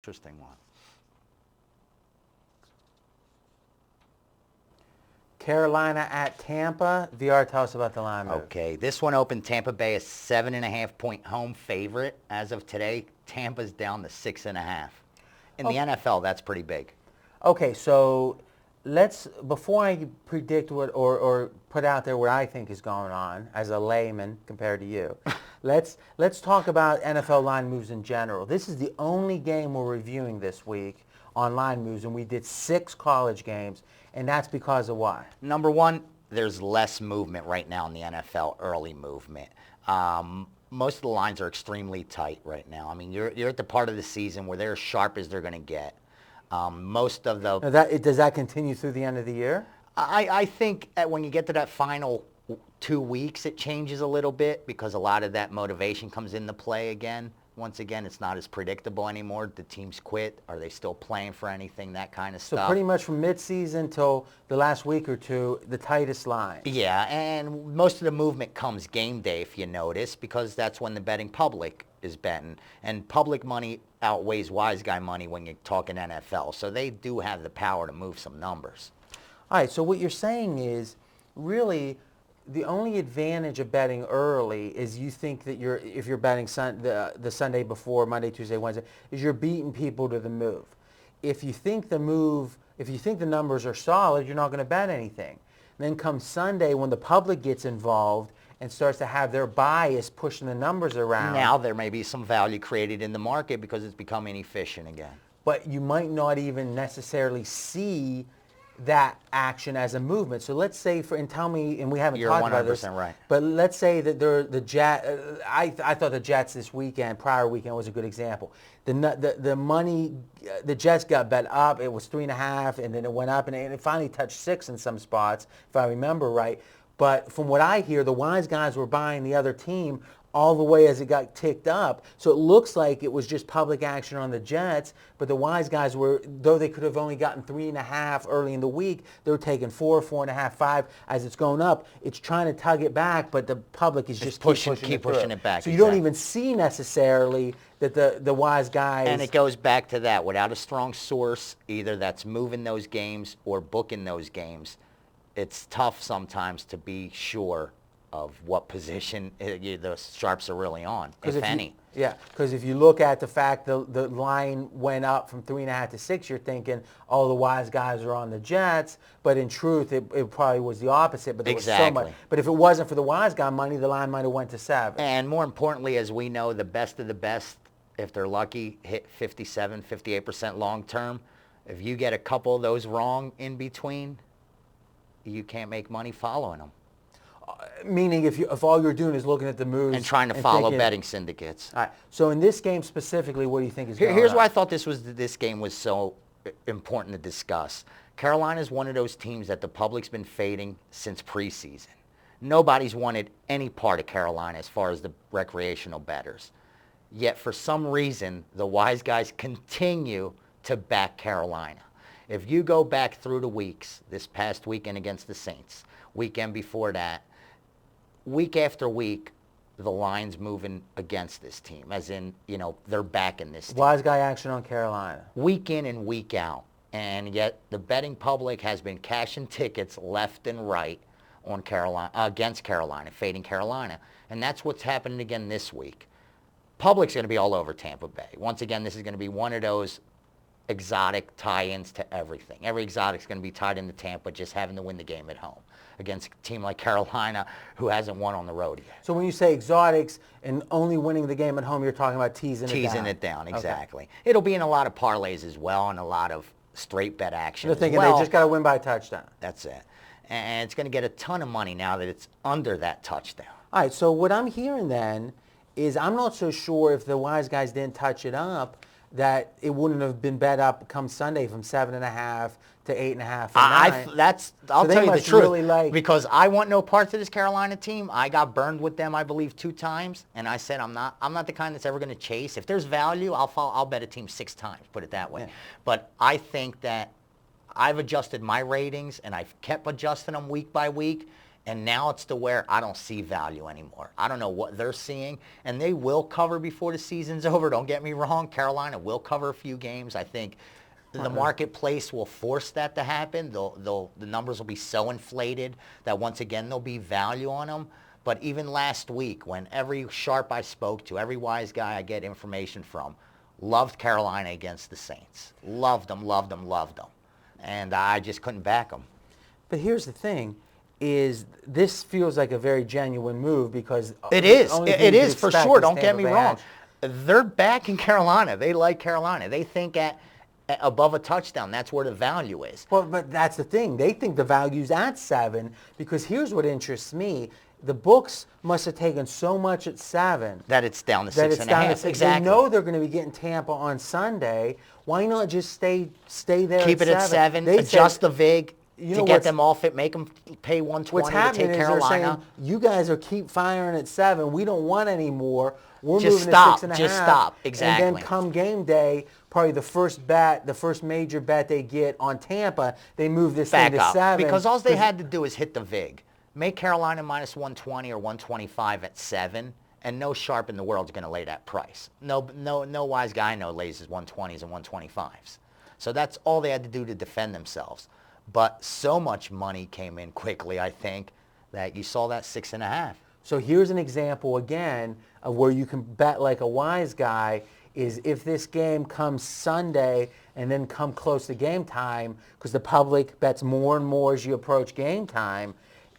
Interesting one. Carolina at Tampa. VR, tell us about the line move. Okay, this one opened Tampa Bay a 7.5-point home favorite. As of today, Tampa's down to 6.5. In the NFL, that's pretty big. Okay, so before I predict what or put out there what I think is going on as a layman compared to you, let's talk about NFL line moves in general. This is the only game we're reviewing this week on line moves, and we did 6 college games, and that's because of why? Number one, there's less movement right now in the NFL, early movement. Most of the lines are extremely tight right now. I mean, you're at the part of the season where they're as sharp as they're going to get. Most of the... Now does that continue through the end of the year? I think when you get to that final 2 weeks, it changes a little bit because a lot of that motivation comes into play again. Once again, it's not as predictable anymore. The teams quit. Are they still playing for anything? That kind of stuff. So pretty much from mid-season till the last week or two, the tightest line. Yeah, and most of the movement comes game day, if you notice, because that's when the betting public is betting. And public money outweighs wise guy money when you're talking NFL. So they do have the power to move some numbers. All right, so what you're saying is really the only advantage of betting early is you think that if you're betting the Sunday before, Monday, Tuesday, Wednesday, is you're beating people to the move. If you think the numbers are solid, you're not going to bet anything. Then comes Sunday when the public gets involved and starts to have their bias pushing the numbers around. Now there may be some value created in the market because it's becoming efficient again. But you might not even necessarily see that action as a movement. So let's say, and tell me, and we haven't talked about this. You're 100% right. But let's say that the Jets. I thought the Jets this prior weekend was a good example. The money, the Jets got bet up. It was 3.5, and then it went up, and it finally touched 6 in some spots, if I remember right. But from what I hear, the wise guys were buying the other team all the way as it got ticked up. So it looks like it was just public action on the Jets, but the wise guys were, though they could have only gotten 3.5 early in the week, they were taking 4, 4.5, 5 as it's going up. It's trying to tug it back, but the public is just keep pushing it back. So you don't even see necessarily that the wise guys... And it goes back to that. Without a strong source, either that's moving those games or booking those games, it's tough sometimes to be sure of what position the sharps are really on, if any. Yeah, because if you look at the fact the line went up from 3.5 to 6, you're thinking, oh, the wise guys are on the Jets, but in truth, it probably was the opposite. But there was so much. But if it wasn't for the wise guy money, the line might have went to 7. And more importantly, as we know, the best of the best, if they're lucky, hit 57, 58% long term. If you get a couple of those wrong in between, you can't make money following them. Meaning if all you're doing is looking at the moves and trying to follow betting syndicates. All right. So in this game specifically, what do you think is going on? Here's why I thought this game was so important to discuss. Carolina's one of those teams that the public's been fading since preseason. Nobody's wanted any part of Carolina as far as the recreational bettors. Yet for some reason, the wise guys continue to back Carolina. If you go back through the weeks, this past weekend against the Saints, weekend before that, week after week, the line's moving against this team, as in, they're backing this team. Wise guy action on Carolina. Week in and week out. And yet the betting public has been cashing tickets left and right on Carolina, against Carolina, fading Carolina. And that's what's happening again this week. Public's going to be all over Tampa Bay. Once again, this is going to be one of those exotic tie-ins to everything. Every exotic's going to be tied into Tampa, just having to win the game at home against a team like Carolina who hasn't won on the road yet. So when you say exotics and only winning the game at home, you're talking about teasing it down. Teasing it down, exactly. Okay. It'll be in a lot of parlays as well and a lot of straight bet action They're thinking they just got to win by a touchdown. That's it. And it's going to get a ton of money now that it's under that touchdown. All right, so what I'm hearing then is I'm not so sure if the wise guys didn't touch it up that it wouldn't have been bet up come Sunday from 7.5 to 8.5 or 9. I'll tell you the truth. Really because I want no parts of this Carolina team. I got burned with them, I believe, 2 times, and I said I'm not the kind that's ever going to chase. If there's value, I'll bet a team 6 times. Put it that way. Yeah. But I think that I've adjusted my ratings, and I've kept adjusting them week by week. And now it's to where I don't see value anymore. I don't know what they're seeing, and they will cover before the season's over. Don't get me wrong. Carolina will cover a few games. I think the marketplace will force that to happen. The numbers will be so inflated that once again there'll be value on them. But even last week, when every sharp I spoke to, every wise guy I get information from, loved Carolina against the Saints. Loved them, loved them, loved them. And I just couldn't back them. But here's the thing. Is this feels like a very genuine move because it is for sure. Don't get me wrong. They're back in Carolina. They like Carolina. They think at above a touchdown, that's where the value is. Well, but that's the thing. They think the value's at 7 because here's what interests me. The books must have taken so much at 7 that it's down to 6.5. Exactly. They know they're going to be getting Tampa on Sunday. Why not just stay there? Keep it at 7. Adjust the vig. To get them all fit, make them pay $120 what's happening to take is Carolina. They're saying, you guys are keep firing at 7. We don't want any more. We're just moving stop. to 6.5. Just stop. Exactly. And then come game day, probably the first major bet they get on Tampa, they move this back thing to up. 7. Because all they had to do is hit the vig. Make Carolina minus 120 or 125 at 7, and no sharp in the world is going to lay that price. No wise guy I know lays his 120s and 125s. So that's all they had to do to defend themselves. But so much money came in quickly, I think, that you saw that 6.5. So here's an example again of where you can bet like a wise guy is if this game comes Sunday and then come close to game time, because the public bets more and more as you approach game time,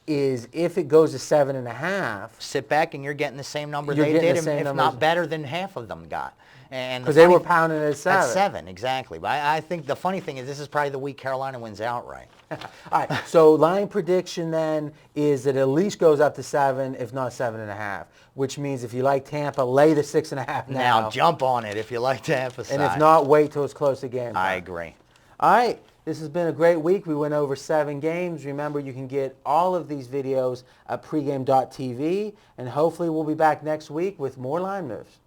is if it goes to 7.5. Sit back and you're getting the same number they did, if not better than half of them got. Because they were pounding it at 7. At 7, exactly. But I think the funny thing is this is probably the week Carolina wins outright. All right, so line prediction then is that it at least goes up to 7, if not 7.5, which means if you like Tampa, lay the 6.5 now. Now jump on it if you like Tampa side. And if not, wait till it's close to game time. I agree. All right, this has been a great week. We went over 7 games. Remember, you can get all of these videos at pregame.tv, and hopefully we'll be back next week with more line moves.